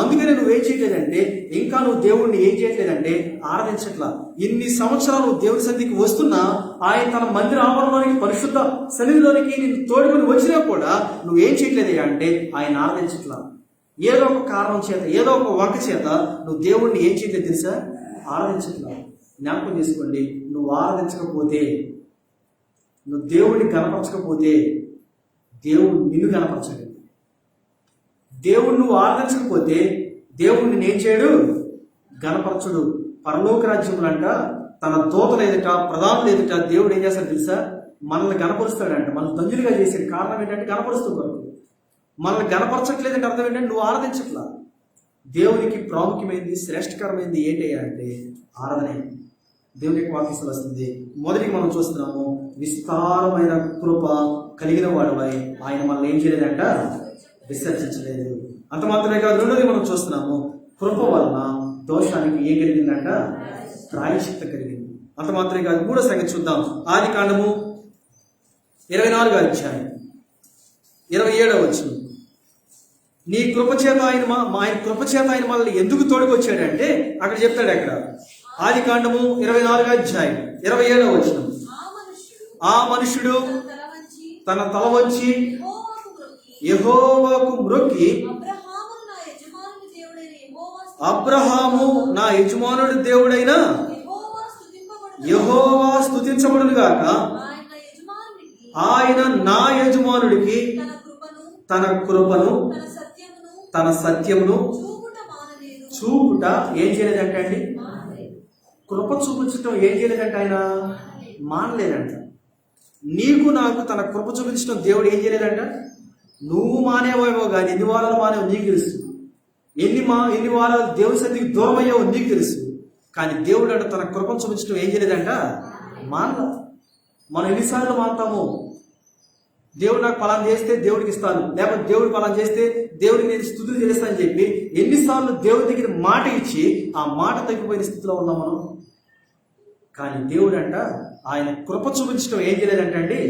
అందుకనే నువ్వేం చేయట్లేదంటే ఇంకా నువ్వు దేవుణ్ణి ఏం చేయట్లేదంటే ఆరాధించట్లా. ఇన్ని సంవత్సరాలు నువ్వు దేవుడి సన్నిధికి వస్తున్నా ఆయన తన మందిర ఆవరణలోనికి పరిశుద్ధ సన్నిధిలోనికి నేను తోడుకొని వచ్చినా కూడా నువ్వేం చేయట్లేదు అంటే ఆయన ఆరాధించట్లా. ఏదో ఒక కారణం చేత, ఏదో ఒక వంక చేత నువ్వు దేవుణ్ణి ఏం చేయట్లేదు తెలుసా? ఆరాధించట్లా. జ్ఞాపకం చేసుకోండి, నువ్వు ఆరాధించకపోతే, నువ్వు దేవుడిని కనపరచకపోతే దేవుడు నిన్ను కనపరచడు. దేవుడు నువ్వు ఆరాధించకపోతే దేవుడిని నేను చేయడు, గణపరచుడు. పరలోక రాజ్యంలో అంట తన దూతలు ఎదుట, ప్రధానులు ఎదుట దేవుడు ఏం చేస్తాడు తెలుసా? మనల్ని గణపరుస్తాడంట. మనల్ని ధన్యులుగా చేసే కారణం ఏంటంటే గణపరుస్తూ కొరకు. మనల్ని గణపరచట్లేదంటే అర్థం ఏంటంటే నువ్వు ఆరాధించట్లా. దేవునికి ప్రాముఖ్యమైనది, శ్రేష్టకరమైనది ఏంటి అంటే ఆరాధనే. దేవునికి వాక్యం వస్తుంది. మొదటికి మనం చూస్తున్నాము, విస్తారమైన కృప కలిగిన వాడువై ఆయన మనల్ని ఏం చేయలేదంట? విసర్జించలేదు. అంత మాత్రమే కాదు, రెండోది మనం చూస్తున్నాము, కృప వలన దోషానికి ఏం కలిగిందంట? ప్రాయశ్చిత్తం కలిగింది. అంత మాత్రమే కాదు, మూడో సంగతి చూద్దాం. ఆదికాండము 24:27 నీ కృపచేత ఆయన కృపచేత ఆయన మనల్ని ఎందుకు తోడుకొచ్చాడంటే అక్కడ చెప్తాడు. అక్కడ ఆదికాండము 24:27 ఆ మనుషుడు తన తల వంచి యెహోవాకు మ్రొక్కి, అబ్రహాము నా యజమానుడి దేవుడైన యెహోవా స్తుతించబడును గాక, ఆయన నా యజమానుడికి తన కృపను తన సత్యమును చూపుట ఏం చేయలేదంట అండి? కృప చూపించడం ఏం చేయలేదంట? ఆయన మానలేదంట. నీకు నాకు తన కృప చూపించడం దేవుడు ఏం చేయలేదంట? నువ్వు మానేవేమో కానీ ఎన్ని వారాలు మానేవో నీకు తెలుసు, ఎన్ని వారాలు దేవుని సన్నిధికి దూరం అయ్యావో నీకు తెలుసు. కానీ దేవుడు అంటే తన కృపను చూపించడం ఏం చేయలేదంట? మానలా. మనం ఎన్నిసార్లు మానతాము? దేవుడు నాకు ఫలాన్ని చేస్తే దేవుడికి ఇస్తాను, లేకపోతే దేవుడు ఫలాన్ని చేస్తే దేవుడికి నేను స్తుతులు చేస్తానని చెప్పి ఎన్నిసార్లు దేవుడి దగ్గర మాట ఇచ్చి ఆ మాట తగ్గిపోయిన స్థితిలో ఉన్నాం మనం. కానీ దేవుడు అంట ఆయన కృప చూపించడం ఏం చేయలేదంట అండి?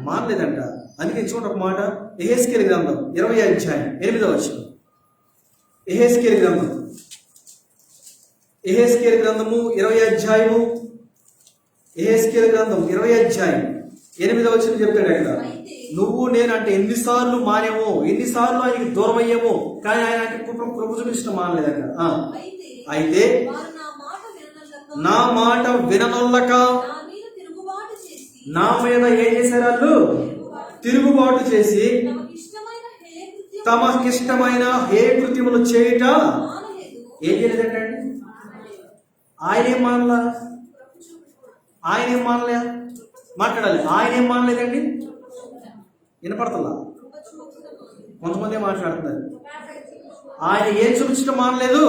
మానలేదంట. అందుకే చూడండి ఒక మాట, యెహెజ్కేలు గ్రంథం 20వ అధ్యాయం 8వ వచనం. యెహెజ్కేలు గ్రంథము 20వ అధ్యాయము, యెహెజ్కేలు గ్రంథం 20వ అధ్యాయం 8వ వచనం చెప్తాడు అక్కడ, నువ్వు నేను అంటే ఎన్నిసార్లు మానేమో, ఎన్నిసార్లు ఆయనకి దూరం అయ్యామో, కానీ ఆయన కృప చూపించడం మానలేదంట. అయితే నా మాట విననొల్లక నా మీద ఏం చేశారు? వాళ్ళు తిరుగుబాటు చేసి తమకిష్టమైన హే కృత్యములు చేయుట ఏం చేయలేదంటే అండి? ఆయనేం మానలా? ఆయనేం మానలే? మాట్లాడాలి. ఆయనేం మానలేదండి? వినపడతలా? కొంతమంది మాట్లాడుతున్నారు. ఆయన ఏం చూపించడం మానలేదు?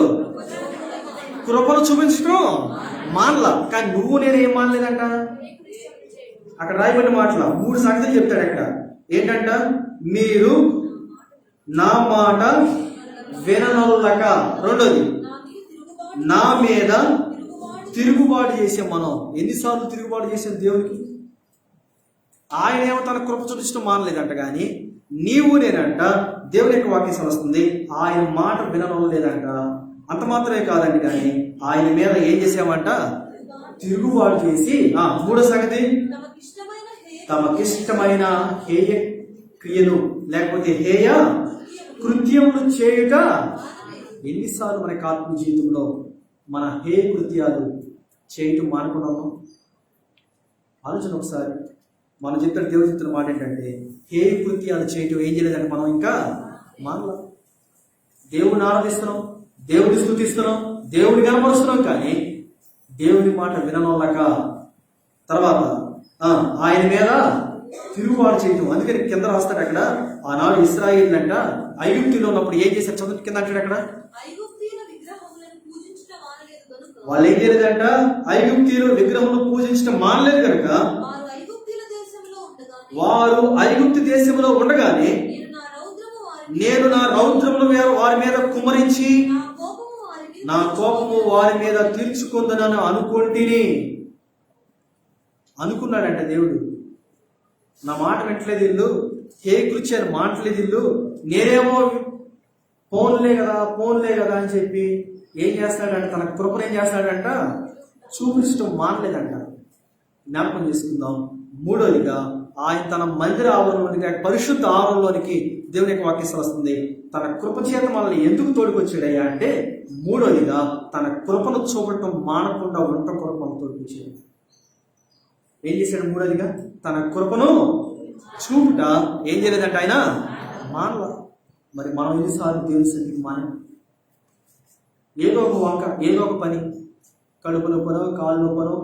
కృపను చూపించడం మానలా. కానీ నువ్వు నేను ఏం మానలేదంట? అక్కడ రాయబడిన మాటల 3 సంగతులు చెప్తాడు అక్కడ. ఏంటంట? మీరు నా మాట విననొల్లక, రెండోది నా మీద తిరుగుబాటు చేసాం. మనం ఎన్నిసార్లు తిరుగుబాటు చేసాం దేవునికి? ఆయన ఏమో తన కృప చూపించడం మానలేదంట. కానీ నీవు నేనంట దేవుని యొక్క వాక్యం వస్తుంది, ఆయన మాట వినలేదంట. అంత మాత్రమే కాదండి, కానీ ఆయన మీద ఏం చేసామంట? తిరుగుబాటు చేసి. మూడో సంగతి, తమకిష్టమైన హేయ క్రియలు లేకపోతే హేయ కృత్యములు చేయుట. ఎన్నిసార్లు మన ఆత్మ జీవితంలో మన హేయ కృత్యాలు చేయటం మానుకున్నాము? ఆలోచన ఒకసారి. మనం చెప్తున్న దేవుడు చెప్తున్న మాట ఏంటంటే, హేయ కృత్యాలు చేయటం ఏం చేయలేదంటే మనం ఇంకా మానలా. దేవుడిని ఆరాధిస్తున్నాం, దేవుడిని స్తుతిస్తున్నాం, దేవుడిని కనపరుస్తున్నాం, కానీ దేవుని మాట విననోళ్ళక, తర్వాత ఆయన మీద తిరుగుబాటు చేయటం. అందుకని కింద రాస్తాడు అక్కడ, ఆనాడు ఇశ్రాయేలు అంట ఐగుప్తులో ఉన్నప్పుడు ఏం చేశారు? చదువు కింద అంటాడు అక్కడ, వాళ్ళు ఏం చేయలేదంట? ఐగుప్తీయులు విగ్రహములను పూజించడం మానలేదు కనుక వారు ఐగుప్తు దేశంలో ఉండగానే నేను నా రౌద్రమును వారి మీద కుమ్మరించి నా కోపము వారి మీద తీర్చుకుందనని అనుకున్నాడంట దేవుడు. నా మాట వింటలేదు ఇల్లు, ఏ కృత్యాన్ని మాటలేదు ఇల్లు, నేనేమో పోన్లే కదా అని చెప్పి ఏం చేస్తాడంట? తన కృపను ఏం చేస్తాడంట? చూపించడం మానలేదంట. జ్ఞాపకం చేసుకుందాం. మూడోదిగా, ఆయన తన మందిర ఆవరణలోనికి, పరిశుద్ధ ఆవరణలోనికి దేవుని యొక్క వాక్యం వస్తుంది. తన కృప చేత మనల్ని ఎందుకు తోడుకొచ్చాడయ్యా అంటే, మూడోదిగా తన కృపను చూపటం మానకుండా వంట కొరకు మనం తోడుకొచ్చాడు. ఏం చేశాడు? మూడోదిగా తన కృపను చూపుట ఏం చేయలేదంట? ఆయన మానలా. మరి మనం ఎన్నిసార్లు దేవుని సన్నిధికి మానం? ఏదో ఒక వంక, ఏదో ఒక పని, కడుపు నొప్పనో, కాళ్ళు నొప్పనో,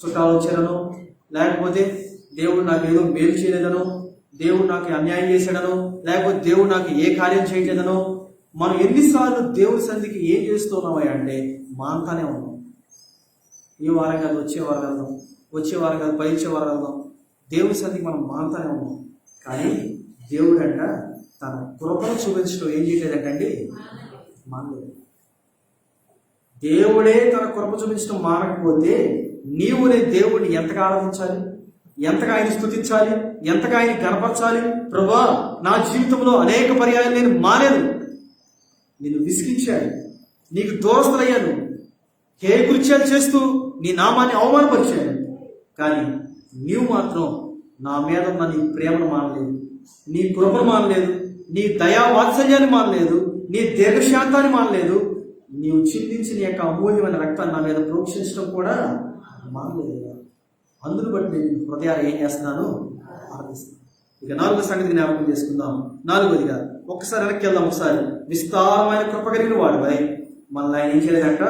చుట్టాలు వచ్చారనో, లేకపోతే దేవుడు నాకు ఏదో మేలు చేయలేదనో, దేవుడు నాకు అన్యాయం చేశాడనో, లేకపోతే దేవుడు నాకు ఏ కార్యం చేయలేదనో, మనం ఎన్నిసార్లు దేవుడి సన్నిధికి ఏం చేస్తున్నామా అంటే మానతానే ఉన్నాం. ఈ వారం కాదు, వచ్చే వారం వెళ్దాం, వచ్చే వారం కాదు, పైచే వారం వెళ్దాం, దేవుడి సన్నిధికి మనం మానతానే ఉన్నాం. కానీ దేవుడు అంట తన కృపను చూపించడం ఏం చేయలేదంటండి? మానలేదు. దేవుడే తన కృప చూపించడం మానకపోతే నీవునే దేవుడిని ఎంతగా ఆరాధించాలి, ఎంతగా ఆయన స్తుతించాలి, ఎంతగా ఆయన కనపరచాలి? ప్రభువా, నా జీవితంలో అనేక పర్యాయాలు నేను మానేను, నిన్ను విసిగించాను, నీకు దూరస్తులయ్యాను, హే కృత్యాలు చేస్తూ నీ నామాన్ని అవమానపరిచాను. కానీ నీవు మాత్రం నా మీద ఉన్న నీ ప్రేమను మానలేదు, నీ కృపను మానలేదు, నీ దయా వాత్సల్యాన్ని మానలేదు, నీ దీర్ఘశాంతాన్ని మానలేదు, నీవు చిందించి నీ యొక్క అమూల్యమైన రక్తాన్ని నా మీద ప్రోక్షించడం కూడా మానలేదు. అందును బట్టి నేను హృదయాలు ఏం చేస్తున్నాను? ఆరాధిస్తున్నాను. ఇక నాలుగో సంగతి జ్ఞాపకం చేసుకుందాం. నాలుగోదిగా ఒక్కసారి వెనక్కి వెళ్దాం. ఒకసారి విస్తారమైన కృప కలిగిన వాడుపై మళ్ళీ ఆయన ఏం చేయలేదంట,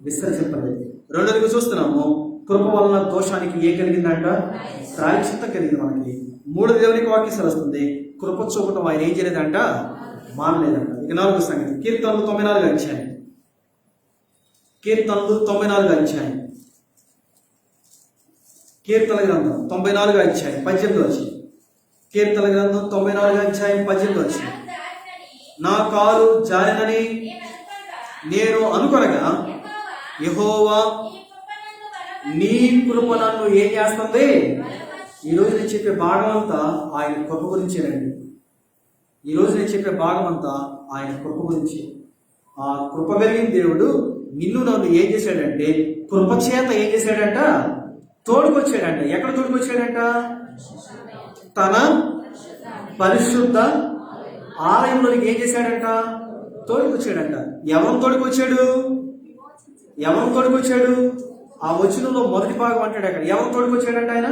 విసర్జింపలేదు. రెండోదిగా చూస్తున్నాము, కృప వలన దోషానికి ఏ కలిగిందంట, ప్రాయశ్చిత్తం కలిగింది మనకి. మూడో దేవునికి వాక్యం సెలవుస్తుంది, కృప చూపటం ఆయన ఏం చేయలేదంట, మానలేదంట. ఇక నాలుగో సంగతి కీర్తనలు 94 అధ్యాయం. కీర్తనలు 94 అధ్యాయం. కీర్తన గ్రంథం 94 అధ్యాయం 18 వచ్చి. కీర్తన గ్రంథం 94 అధ్యాయం 18 వచ్చి. నా కాలు జారినని నేను అనుకొనగా యెహోవా నీ కృప నన్ను ఏం చేస్తుంది. ఈరోజు నేను చెప్పే భాగం అంతా ఆయన కృప గురించేనండి. ఈరోజు నేను చెప్పే భాగం అంతా ఆయన కృప గురించి. ఆ కృప కలిగిన దేవుడు నిన్ను నన్ను ఏం చేశాడంటే, కృప చేత ఏం చేశాడంట, తోడుకొచ్చాడంట. ఎక్కడ తోడుకొచ్చాడంట, తన పరిశుద్ధ ఆలయంలోనికి ఏం చేశాడంట, తోడుకొచ్చాడంట. ఎవరు తోడుకొచ్చాడు, ఎవరు తోడుకొచ్చాడు? ఆ వచనంలో మొదటి భాగం అంటాడు అక్కడ, ఎవరు తోడుకొచ్చాడంట ఆయన.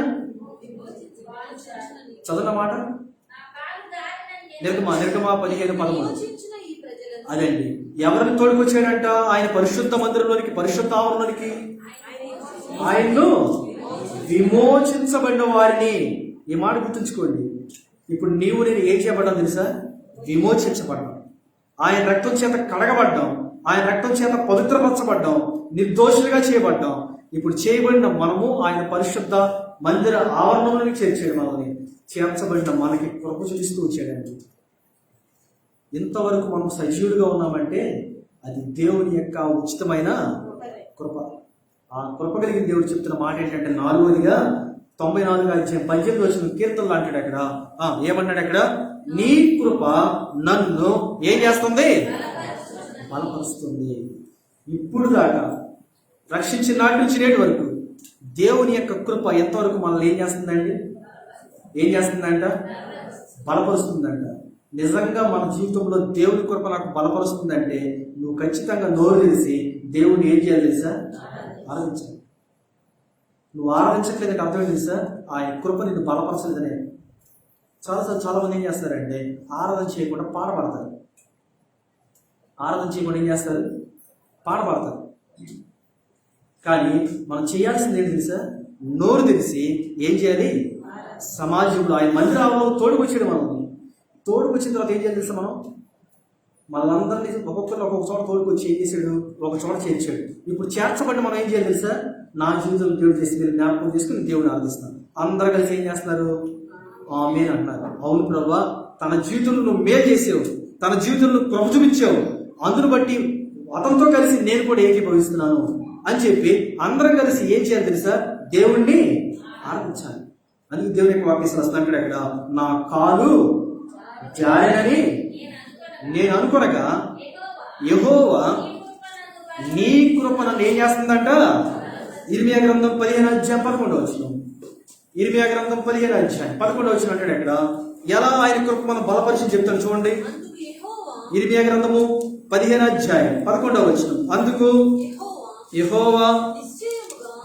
చదువున్న మాట నిర్గమా 15:13. అదండి, ఎవరిని తోడుకొచ్చాడంట, ఆయన పరిశుద్ధ మందిరంలోనికి, పరిశుద్ధ ఆవరణలోనికి ఆయన్ను విమోచించబడిన వారిని. ఈ మాట గుర్తుంచుకోండి. ఇప్పుడు నీవు నేను ఏం చేయబడ్డాం తెలుసా, విమోచించబడ్డాం. ఆయన రక్తం చేత కడగబడ్డాం, ఆయన రక్తం చేత పవిత్రపరచబడ్డాం, నిర్దోషులుగా చేయబడ్డాం. ఇప్పుడు చేయబడిన మనము ఆయన పరిశుద్ధ మందిర ఆవరణంలోనికి చేర్చాడు. మనల్ని చేర్చబడిన మనకి కృప చూపిస్తూ వచ్చాడండి. ఇంతవరకు మనం సజీవులుగా ఉన్నామంటే అది దేవుని యొక్క ఉచితమైన కృప. ఆ కృప కలిగిన దేవుడు చెప్తున్న మాట ఏంటంటే, నాలుగోదిగా 94 అధ్యాయం 18 వచ్చిన కీర్తనలు అంటాడు అక్కడ. ఏమన్నాడు అక్కడ, నీ కృప నన్ను ఏం చేస్తుంది, బలపరుస్తుంది. ఇప్పుడు దాకా రక్షించిన నాటి నుంచి నేటి వరకు దేవుని యొక్క కృప ఎంతవరకు మనల్ని ఏం చేస్తుందండి, ఏం చేస్తుందంట, బలపరుస్తుందంట. నిజంగా మన జీవితంలో దేవుని కృప నాకు బలపరుస్తుందంటే నువ్వు ఖచ్చితంగా నోరు తెలిసి దేవుడిని ఏం చేయాలి తెలుసా, ఆరాధించాలి. నువ్వు ఆరాధించట్లేదంటే అర్థం ఏంటి తెలుసా, ఆయన కృప నిన్ను బలపరచలేదనే. చాలా మంది ఏం చేస్తారంటే ఆరాధన చేయకుండా పాట పాడతారు. ఆరాధన చేయకుండా ఏం చేస్తారు, పాట పాడతారు. కానీ మనం చేయాల్సింది ఏంటి తెలుసా, నోరు తెలిసి ఏం చేయాలి, సమాజంలో ఆయన మందిరాల్లో తోడుకొచ్చాడు. మనల్ని తోడుకొచ్చిన తర్వాత ఏం చేయాలి తెలుసా, మనం మనందరినీ ఒక్కొక్కరు ఒక్కొక్క చోట తోడుకొచ్చి ఏం చేశాడు, ఒక చోట చేర్చాడు. ఇప్పుడు చేర్చబడి మనం ఏం చేయాలి తెలుసా, నా జీవితంలో దేవుడు చేసి మీరు జ్ఞాపకం చేసుకుని దేవుడిని ఆరాధిస్తున్నాను. అందరూ కలిసి ఏం చేస్తున్నారు, ఆమేన్ అంటున్నారు. అవును ప్రభువా, తన జీవితంలో నువ్వు మేలు చేసావు, తన జీవితంలో కృప చూపించావు, అందును బట్టి అతనితో కలిసి నేను కూడా ఏకీభవిస్తున్నాను అని చెప్పి అందరం కలిసి ఏం చేయాలి తెలుసా, దేవుణ్ణి ఆరాధించాలి. అందుకే దేవుని యొక్క వాక్యం వస్తాడు అక్కడ, నా కాలు జారినని నేను అనుకొనగా యెహోవా నీ కృప నన్ను ఏం చేస్తుందంట. ఇర్మియా గ్రంథం 15 అధ్యాయం 11 వచనం. ఇర్మియా గ్రంథం 15 అధ్యాయం 11 వచనం అంటాడు అక్కడ, ఎలా ఆయన కృప మనం బలపరిచి చెప్తాను చూడండి. ఇర్మియా గ్రంథము 15 అధ్యాయం 11 వచనం. అందుకు యెహోవా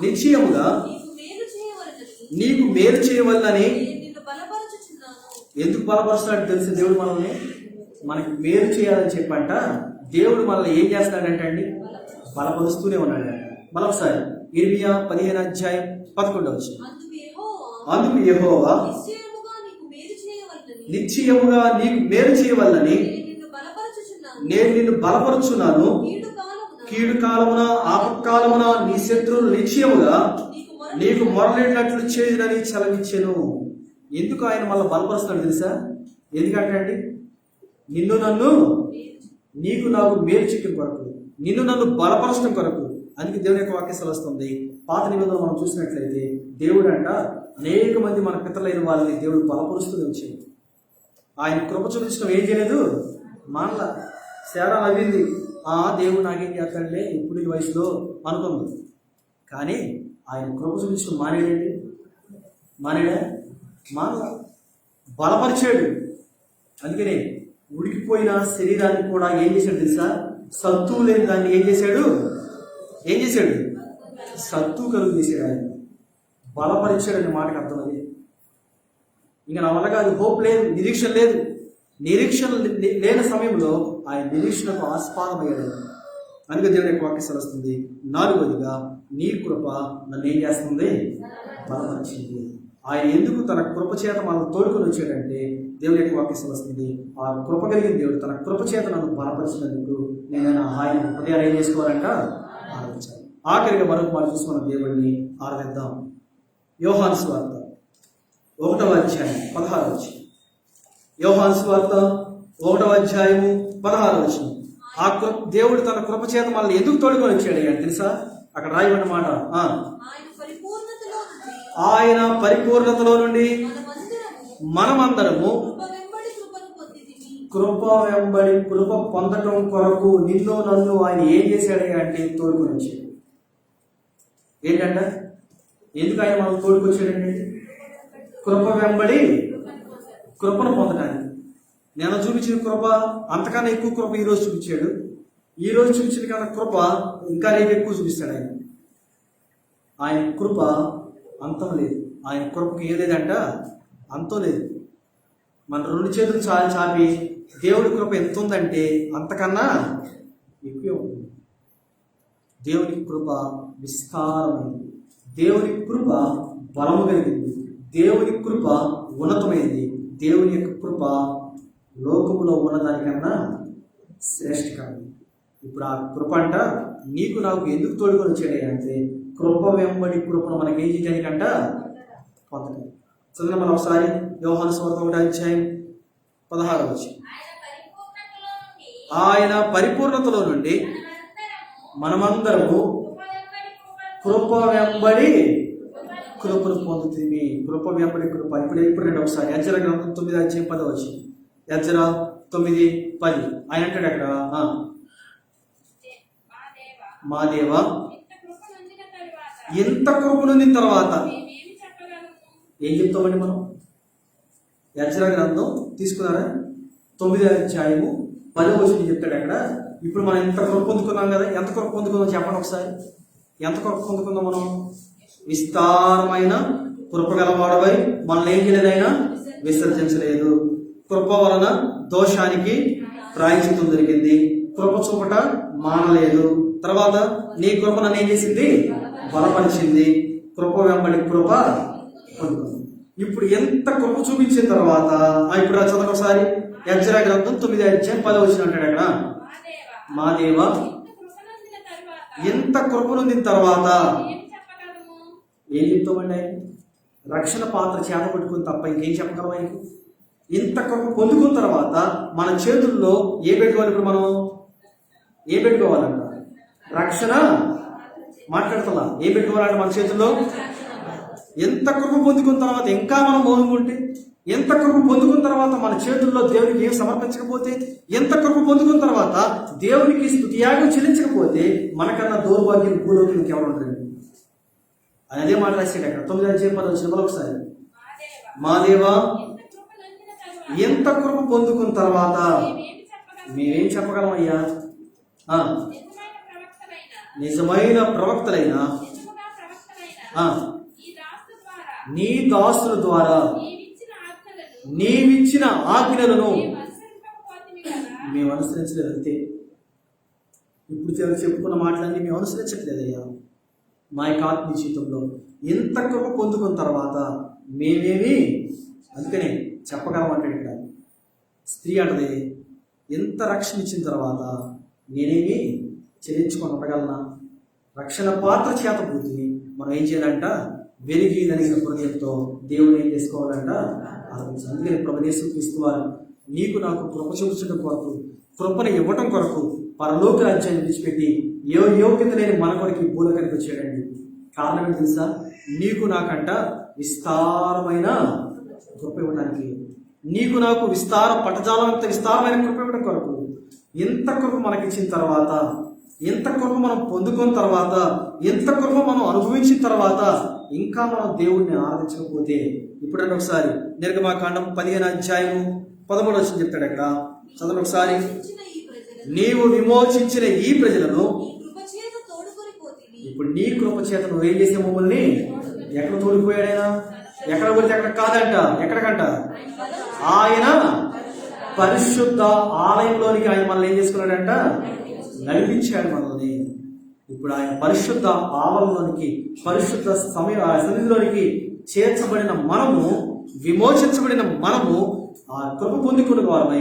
నిశ్చయముగా నీకు మేలు చేయవలనని. ఎందుకు బలపరుస్తాడు తెలుసు దేవుడు మనల్ని, మనకి మేలు చేయాలని చెప్పంట దేవుడు మనల్ని ఏం చేస్తాడంటే అండి, బలపరుస్తూనే ఉన్నాడు. మరొకసారి ఇర్మియా 15 అధ్యాయం 11 వచనం. అందుకు యెహోవా నిశ్చయముగా నీకు మేలు చేయవలనని నేను నిన్ను బలపరుచున్నాను. కీడు కాలమున ఆపత్కాలమున నీ శత్రువులు నిశ్చయముగా నీకు మొరలేటట్లు చేయునని చలవిచ్చెను. ఎందుకు ఆయన మళ్ళీ బలపరుస్తున్నాడు తెలుసా, ఎందుకంటే అండి, నిన్ను నన్ను నీకు నాకు మేలు చేయడం కొరకు, నిన్ను నన్ను బలపరచడం కొరకు. అందుకే దేవుని యొక్క వాక్యం సెలవుస్తుంది. పాత నిబంధనలు మనం చూసినట్లయితే దేవుడు అంట అనేక మంది మన పితరులైన వాళ్ళని దేవుడు బలపరుస్తూనే వచ్చేది. ఆయన కృప చూపించడం ఏం చేయలేదు, మనలా సేరా నవ్వింది, దేవుడు నాకేం చేస్తాడులే ఇప్పుడు ఈ వయసులో అనుకుంది. కానీ ఆయన కృప చూపించడం మానేడండి, మానేడా, మానలా, బలపరిచాడు. అందుకనే ఉడికిపోయిన శరీరాన్ని కూడా ఏం చేశాడు తెలుసా, సత్తు లేని దాన్ని ఏం చేశాడు, సత్తు కలుగు చేశాడు. ఆయన బలపరిచాడు అనే మాటకు అర్థం అది. ఇంకా నా వల్ల కాదు, హోప్ లేదు, నిరీక్షణ లేదు. నిరీక్షణ లేని సమయంలో ఆయన నిరీక్షణకు ఆస్పాదమయ్యాడు. అందుకే దేవుని యొక్క వాక్యం సెలవుస్తుంది. 4వదిగా నీ కృప నన్ను ఏం చేస్తుంది? బలపరిచింది. ఆయన ఎందుకు తన కృప చేత మనల్ని తోడుకొని వచ్చాడంటే దేవుని యొక్క వాక్యం సెలవుస్తుంది. ఆ కృప కలిగిన దేవుడు తన కృప చేత నన్ను బలపరిచినందుకు నేను ఆయన హృదయాలు ఏం చేసుకోవాలంట? ఆరాధించాలి. ఆఖరిగా మరొక మాట చూసి మనం దేవుడిని ఆరాధిద్దాం. యోహాను సువార్త 1వ అధ్యాయం 16వ వచనం. యోహాను సువార్త 1వ అధ్యాయము 16వ వచనం. దేవుడు తన కృప చేత మనల్ని ఎందుకు తోడుకొని వచ్చాడు అని తెలుసా? అక్కడ రాయబడిన మాట, ఆయన పరిపూర్ణతలో నుండి మనమందరము కృప వెంబడి కృప పొందటం కొరకు నిన్ను నన్ను ఆయన ఏం చేశాడు అంటే తోడుకొని వచ్చాడు. ఏంటంట? ఎందుకు ఆయన మనం తోడుకొచ్చాడండి? కృప వెంబడి కృపను పొందడానికి. నేను చూపించిన కృప అంతకన్నా ఎక్కువ కృప ఈరోజు చూపించాడు. ఈరోజు చూపించిన కన్నా కృప ఇంకా రేపు ఎక్కువ చూపిస్తాడు ఆయన. ఆయన కృప అంతం లేదు. ఆయన కృపకి ఏదేదంట? అంతం లేదు. మన 2 చేతులు చాపి దేవుడి కృప ఎంత ఉందంటే అంతకన్నా ఎక్కువే ఉంటుంది. దేవుని కృప విస్తారమైంది. దేవుని కృప బలము కలిగింది. దేవుని కృప ఉన్నతమైంది. దేవుని యొక్క కృప లోకములో ఉన్నదానికన్నా శ్రేష్టకరమైంది. ఇప్పుడు ఆ కృప అంట నీకు నాకు ఎందుకు తోడుకొని వచ్చాడే అంటే కృప వెంబడి కృపను మనకి ఏం చేయడానికంట? పొందడం. చదువు మనం ఒకసారి యోహాను సువార్త 1వ అధ్యాయం 16వ వచనం. ఆయన పరిపూర్ణతలో నుండి మనమందరము కృప వెంబడి కృపను పొందుతుంది. కృప వెంబడి కృప. ఇప్పుడు ఒకసారి యెజ్రా గ్రంథం 9వ అధ్యాయం 10వ వచనం. యెజ్రా 9:10. ఆయన అంటాడు అక్కడ, మా దేవా ఎంత కృప నొందిన తర్వాత ఏం చెప్తామండి మనం? యెజ్రా గ్రంథం తీసుకున్నారా? 9వ అధ్యాయము 10వ వచనం చెప్తాడు అక్కడ. ఇప్పుడు మనం ఎంత కృప పొందుకున్నాం కదా, ఎంత కృప పొందుకుందాం చెప్పండి ఒకసారి. ఎంత కృప పొందుకుందాం మనం? విస్తారమైన కృప గలవాడవై మనల్ని ఏం చేయలేదైనా విసర్జించలేదు. కృప వలన దోషానికి ప్రాయశ్చిత్తం దొరికింది. కృప చూపట మానలేదు. తర్వాత నీ కృప నన్ను ఏం చేసింది? బలపరిచింది. కృప వెంబడి కృప పొందుకుంది. ఇప్పుడు ఎంత కృప చూపించిన తర్వాత ఇప్పుడు చదవండి ఒకసారి. యెజ్రా గ్రంథం 9వ అధ్యాయం 10వ వచనం అంటాడు అక్కడ, మా దేవా ఎంత కృప నొందిన తర్వాత ఏం చెప్తామండి? రక్షణ పాత్ర చేత పట్టుకుని తప్ప ఇంకేం చెప్పగలం ఆయనకు? ఇంత కృప పొందుకున్న తర్వాత మన చేతుల్లో ఏ పెట్టుకోవాలి? ఇప్పుడు మనం ఏ పెట్టుకోవాలంట? రక్షణ మాట్లాడుతున్నా. ఏం పెట్టుకోవాలంటే మన చేతుల్లో? ఎంత కృప పొందుకున్న తర్వాత ఇంకా మనం మౌనంగుంటే, ఎంత కృప పొందుకున్న తర్వాత మన చేతుల్లో దేవునికి ఏం సమర్పించకపోతే, ఎంత కృప పొందుకున్న తర్వాత దేవునికి స్తుతియాగం చెల్లించకపోతే మనకన్నా దౌర్భాగ్యం భూలోకి ఇంకెవరు ఉంటుంది? అదే మాట రాశాడు అక్కడ 9వ అధ్యాయం 10వ వచనం. ఒకసారి, మా దేవా ఎంత కృప పొందుకున్న తర్వాత మేమేం చెప్పగలమయ్యా? నిజమైన ప్రవక్తలైన నీ దాసుల ద్వారా నీవిచ్చిన ఆజ్ఞలను మేము అనుసరించలేదు. అంతే. ఇప్పుడు చెప్పుకున్న మాటలన్నీ మేము అనుసరించట్లేదయ్యా. మా యొక్క ఆత్మీయ జీవితంలో ఎంత కృప పొందుకున్న తర్వాత మేమేమి అందుకనే చెప్పగలమంటే స్త్రీ అంటది, ఎంత రక్షణ ఇచ్చిన తర్వాత నేనేమి చెల్లించుకొని ఉండగలనా? రక్షణ పాత్ర చేత పూర్తి మనం ఏం చేయాలంట? వెలిగి నలిగిన హృదయంతో దేవుని ఏం చేసుకోవాలంట? ఆలోచించాలి. అందుకని ప్రభువు యేసుక్రీస్తు వారు నీకు నాకు కృప చూపించడం కొరకు, కృపను ఇవ్వటం కొరకు పరలోక రాజ్యాన్ని విడిచిపెట్టి యోగ్యత లేని మన కొరకు భూలోకానికి వచ్చాడండి. కారణం ఏంటి తెలుసా? నీకు నాకంట విస్తారమైన కృప ఇవ్వడానికి, నీకు నాకు పటజాలం అంత విస్తారమైన కృప ఇవ్వడం కొరకు. ఎంత కృప మనకిచ్చిన తర్వాత, ఎంత కృప మనం పొందుకున్న తర్వాత, ఎంత కృప మనం అనుభవించిన తర్వాత ఇంకా మనం దేవుణ్ణి ఆరాధించకపోతే, ఇప్పుడంటే ఒకసారి నిర్గమాకాండం 15వ అధ్యాయము 13వ వచనం చెప్తాడు అక్కడ. చదవండి ఒకసారి. నీవు విమోచించిన ఈ ప్రజలను ఇప్పుడు నీ కృప చేత నువ్వేం చేసే మమ్మల్ని ఎక్కడ తోడిపోయాడైనా ఎక్కడ పోతే అక్కడ కాదంట. ఎక్కడికంట? ఆయన పరిశుద్ధ ఆలయంలోనికి ఆయన మనల్ని ఏం చేసుకున్నాడంట? నడిపించాడు మనల్ని. ఇప్పుడు ఆయన పరిశుద్ధ ఆలయంలోనికి, పరిశుద్ధ సన్నిధిలోనికి చేర్చబడిన మనము, విమోచించబడిన మనము ఆ కృప పొందుకున్న వారమై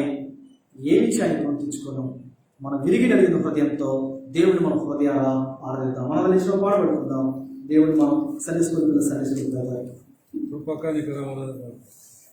ఏమిచ్చి ఆయన పంపించుకున్నాం. మనం విరిగి నడిగిన హృదయంతో దేవుడు మన హృదయాల ఆరాధిద్దాం. మనం నిలిచిన పాడబడుకుందాం. దేవుడు మనం సన్నిధించుకుంటున్న సన్నిధించుకుంటారు.